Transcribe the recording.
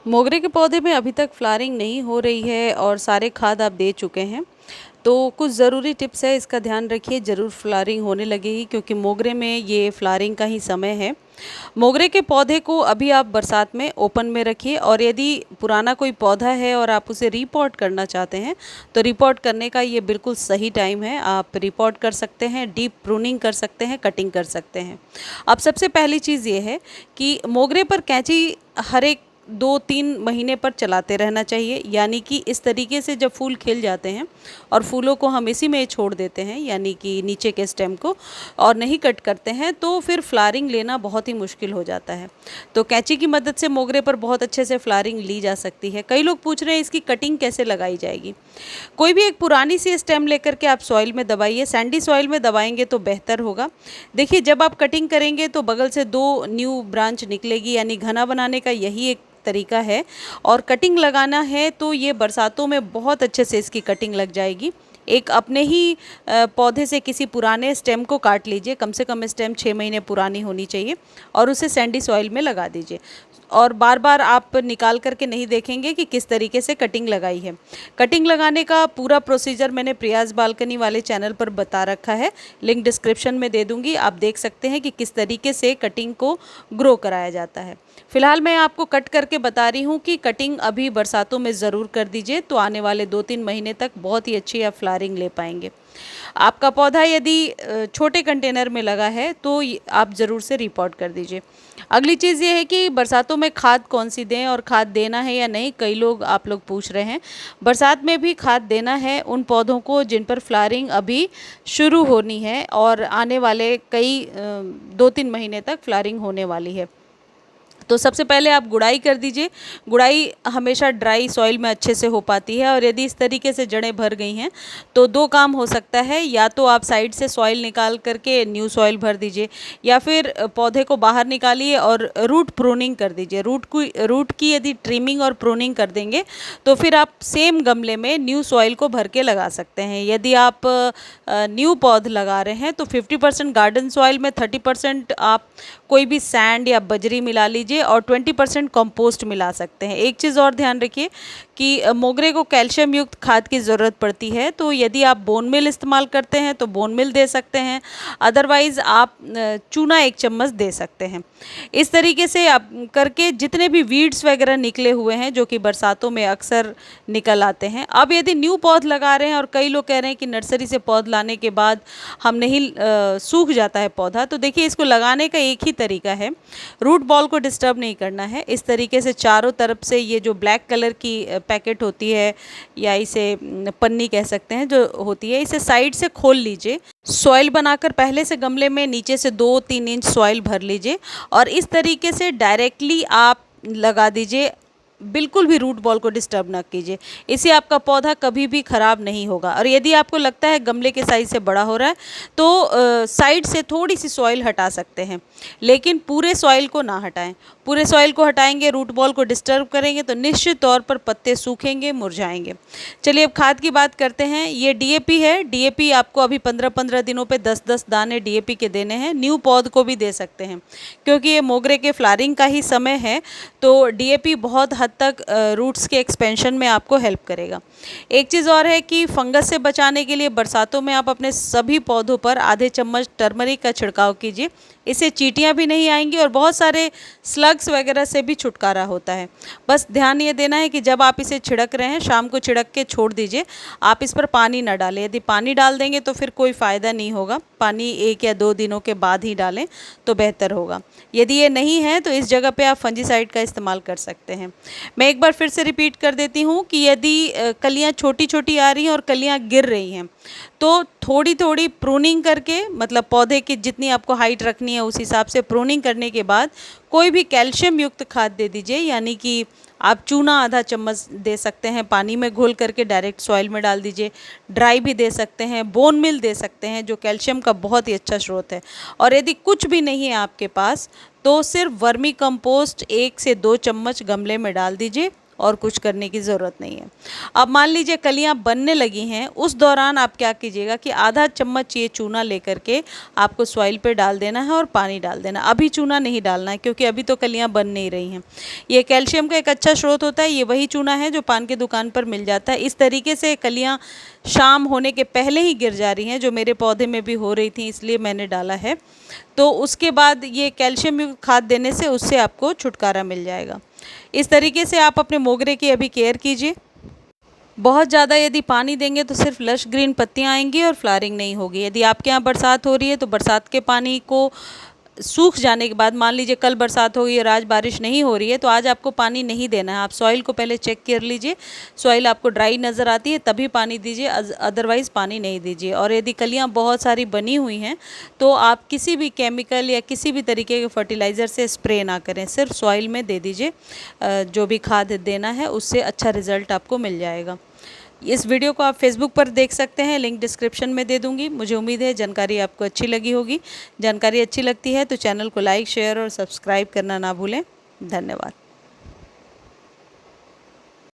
मोगरे के पौधे में अभी तक फ्लावरिंग नहीं हो रही है और सारे खाद आप दे चुके हैं, तो कुछ ज़रूरी टिप्स है, इसका ध्यान रखिए। ज़रूर फ्लावरिंग होने लगेगी क्योंकि मोगरे में ये फ्लावरिंग का ही समय है। मोगरे के पौधे को अभी आप बरसात में ओपन में रखिए और यदि पुराना कोई पौधा है और आप उसे रिपॉट करना चाहते हैं तो रिपॉट करने का ये बिल्कुल सही टाइम है। आप रिपॉट कर सकते हैं, डीप प्रूनिंग कर सकते हैं, कटिंग कर सकते हैं। अब सबसे पहली चीज़ ये है कि मोगरे पर कैंची हर एक 2-3 महीने पर चलाते रहना चाहिए, यानी कि इस तरीके से जब फूल खिल जाते हैं और फूलों को हम इसी में छोड़ देते हैं, यानी कि नीचे के स्टेम को, और नहीं कट करते हैं तो फिर फ्लावरिंग लेना बहुत ही मुश्किल हो जाता है। तो कैंची की मदद से मोगरे पर बहुत अच्छे से फ्लावरिंग ली जा सकती है। कई लोग पूछ रहे हैं इसकी कटिंग कैसे लगाई जाएगी। कोई भी एक पुरानी सी स्टेम लेकर के आप सॉइल में दबाइए, सैंडी सॉइल में दबाएंगे तो बेहतर होगा। देखिए, जब आप कटिंग करेंगे तो बगल से 2 न्यू ब्रांच निकलेगी, यानी घना बनाने का यही एक तरीका है। और कटिंग लगाना है तो ये बरसातों में बहुत अच्छे से इसकी कटिंग लग जाएगी। एक अपने ही पौधे से किसी पुराने स्टेम को काट लीजिए, कम से कम स्टेम 6 महीने पुरानी होनी चाहिए, और उसे सैंडी सॉइल में लगा दीजिए। और बार बार आप निकाल करके नहीं देखेंगे कि किस तरीके से कटिंग लगाई है। कटिंग लगाने का पूरा प्रोसीजर मैंने प्रियाज बालकनी वाले चैनल पर बता रखा है, लिंक डिस्क्रिप्शन में दे दूंगी। आप देख सकते हैं कि किस तरीके से कटिंग को ग्रो कराया जाता है। फिलहाल मैं आपको कट करके बता रही हूँ कि कटिंग अभी बरसातों में ज़रूर कर दीजिए, तो आने वाले 2-3 महीने तक बहुत ही अच्छी आप फ्लावरिंग ले पाएंगे। आपका पौधा यदि छोटे कंटेनर में लगा है तो आप ज़रूर से रिपोर्ट कर दीजिए। अगली चीज़ ये है कि बरसातों में खाद कौन सी दें और खाद देना है या नहीं, कई लोग आप लोग पूछ रहे हैं। बरसात में भी खाद देना है उन पौधों को जिन पर फ्लावरिंग अभी शुरू होनी है और आने वाले कई 2-3 महीने तक फ्लावरिंग होने वाली है। तो सबसे पहले आप गुड़ाई कर दीजिए। गुड़ाई हमेशा ड्राई सॉइल में अच्छे से हो पाती है, और यदि इस तरीके से जड़ें भर गई हैं तो 2 काम हो सकता है। या तो आप साइड से सॉइल निकाल करके न्यू सॉइल भर दीजिए, या फिर पौधे को बाहर निकालिए और रूट प्रूनिंग कर दीजिए। रूट की यदि ट्रिमिंग और प्रूनिंग कर देंगे तो फिर आप सेम गमले में न्यू सॉइल को भर के लगा सकते हैं। यदि आप न्यू पौध लगा रहे हैं तो 50% गार्डन सॉइल में, 30% आप कोई भी सैंड या बजरी मिला लीजिए और 20% कंपोस्ट मिला सकते हैं। एक चीज़ और ध्यान रखिए कि मोगरे को कैल्शियम युक्त खाद की ज़रूरत पड़ती है, तो यदि आप बोन मिल इस्तेमाल करते हैं तो बोन मिल दे सकते हैं, अदरवाइज़ आप चूना 1 चम्मच दे सकते हैं। इस तरीके से आप करके जितने भी वीड्स वगैरह निकले हुए हैं जो कि बरसातों में अक्सर निकल आते हैं। अब यदि न्यू पौध लगा रहे हैं और कई लोग कह रहे हैं कि नर्सरी से पौध लाने के बाद हम नहीं सूख जाता है पौधा, तो देखिए, इसको लगाने का एक ही तरीका है, रूट बॉल को डिस्टर्ब नहीं करना है। इस तरीके से चारों तरफ से ये जो ब्लैक कलर की पैकेट होती है, या इसे पन्नी कह सकते हैं जो होती है, इसे साइड से खोल लीजिए। सॉइल बनाकर पहले से गमले में नीचे से 2-3 इंच सॉइल भर लीजिए और इस तरीके से डायरेक्टली आप लगा दीजिए। बिल्कुल भी रूट बॉल को डिस्टर्ब ना कीजिए, इससे आपका पौधा कभी भी ख़राब नहीं होगा। और यदि आपको लगता है गमले के साइज़ से बड़ा हो रहा है तो साइड से थोड़ी सी सॉइल हटा सकते हैं, लेकिन पूरे सॉइल को ना हटाएं। पूरे सॉइल को हटाएंगे, रूट बॉल को डिस्टर्ब करेंगे तो निश्चित तौर पर पत्ते सूखेंगे, मुरझाएंगे। चलिए अब खाद की बात करते हैं। ये डीएपी है। डीएपी आपको अभी 15-15 दिनों पे 10-10 दाने डीएपी के देने हैं। न्यू पौध को भी दे सकते हैं क्योंकि ये मोगरे के फ्लावरिंग का ही समय है, तो डीएपी बहुत हद तक रूट्स के एक्सपेंशन में आपको हेल्प करेगा। एक चीज़ और है कि फंगस से बचाने के लिए बरसातों में आप अपने सभी पौधों पर आधे चम्मच टर्मरिक का छिड़काव कीजिए। इससे चींटियाँ भी नहीं आएंगी और बहुत सारे स्लग्स वगैरह से भी छुटकारा होता है। बस ध्यान ये देना है कि जब आप इसे छिड़क रहे हैं, शाम को छिड़क के छोड़ दीजिए, आप इस पर पानी ना डालें। यदि पानी डाल देंगे तो फिर कोई फ़ायदा नहीं होगा। पानी 1 या 2 दिनों के बाद ही डालें तो बेहतर होगा। यदि ये नहीं है तो इस जगह पे आप फंजीसाइड का इस्तेमाल कर सकते हैं। मैं एक बार फिर से रिपीट कर देती हूँ कि यदि कलियाँ छोटी छोटी आ रही हैं और कलियाँ गिर रही हैं तो थोड़ी थोड़ी प्रूनिंग करके, मतलब पौधे की जितनी आपको हाइट रखनी है उस हिसाब से प्रूनिंग करने के बाद कोई भी कैल्शियम युक्त खाद दे दीजिए, यानी कि आप चूना आधा चम्मच दे सकते हैं, पानी में घोल करके डायरेक्ट सॉइल में डाल दीजिए। ड्राई भी दे सकते हैं, बोन मिल दे सकते हैं जो कैल्शियम का बहुत ही अच्छा स्रोत है। और यदि कुछ भी नहीं है आपके पास तो सिर्फ वर्मी कंपोस्ट 1 से 2 चम्मच गमले में डाल दीजिए और कुछ करने की ज़रूरत नहीं है। अब मान लीजिए कलियां बनने लगी हैं, उस दौरान आप क्या कीजिएगा कि आधा चम्मच ये चूना लेकर के आपको सॉइल पे डाल देना है और पानी डाल देना। अभी चूना नहीं डालना है क्योंकि अभी तो कलियां बन नहीं रही हैं। ये कैल्शियम का एक अच्छा स्रोत होता है। ये वही चूना है जो पान की दुकान पर मिल जाता है। इस तरीके से कलियां शाम होने के पहले ही गिर जा रही हैं, जो मेरे पौधे में भी हो रही थी, इसलिए मैंने डाला है। तो उसके बाद ये कैल्शियम युक्त खाद देने से उससे आपको छुटकारा मिल जाएगा। इस तरीके से आप अपने मोगरे की अभी केयर कीजिए। बहुत ज़्यादा यदि पानी देंगे तो सिर्फ लश ग्रीन पत्तियाँ आएंगी और फ्लावरिंग नहीं होगी। यदि आपके यहाँ बरसात हो रही है तो बरसात के पानी को सूख जाने के बाद, मान लीजिए कल बरसात हो गई और आज बारिश नहीं हो रही है, तो आज आपको पानी नहीं देना है। आप सॉइल को पहले चेक कर लीजिए, सॉइल आपको ड्राई नज़र आती है तभी पानी दीजिए, अदरवाइज़ पानी नहीं दीजिए। और यदि कलियाँ बहुत सारी बनी हुई हैं तो आप किसी भी केमिकल या किसी भी तरीके के फर्टिलाइज़र से स्प्रे ना करें, सिर्फ सॉइल में दे दीजिए। जो भी खाद देना है उससे अच्छा रिज़ल्ट आपको मिल जाएगा। इस वीडियो को आप फेसबुक पर देख सकते हैं, लिंक डिस्क्रिप्शन में दे दूंगी। मुझे उम्मीद है जानकारी आपको अच्छी लगी होगी। जानकारी अच्छी लगती है तो चैनल को लाइक, शेयर और सब्सक्राइब करना ना भूलें। धन्यवाद।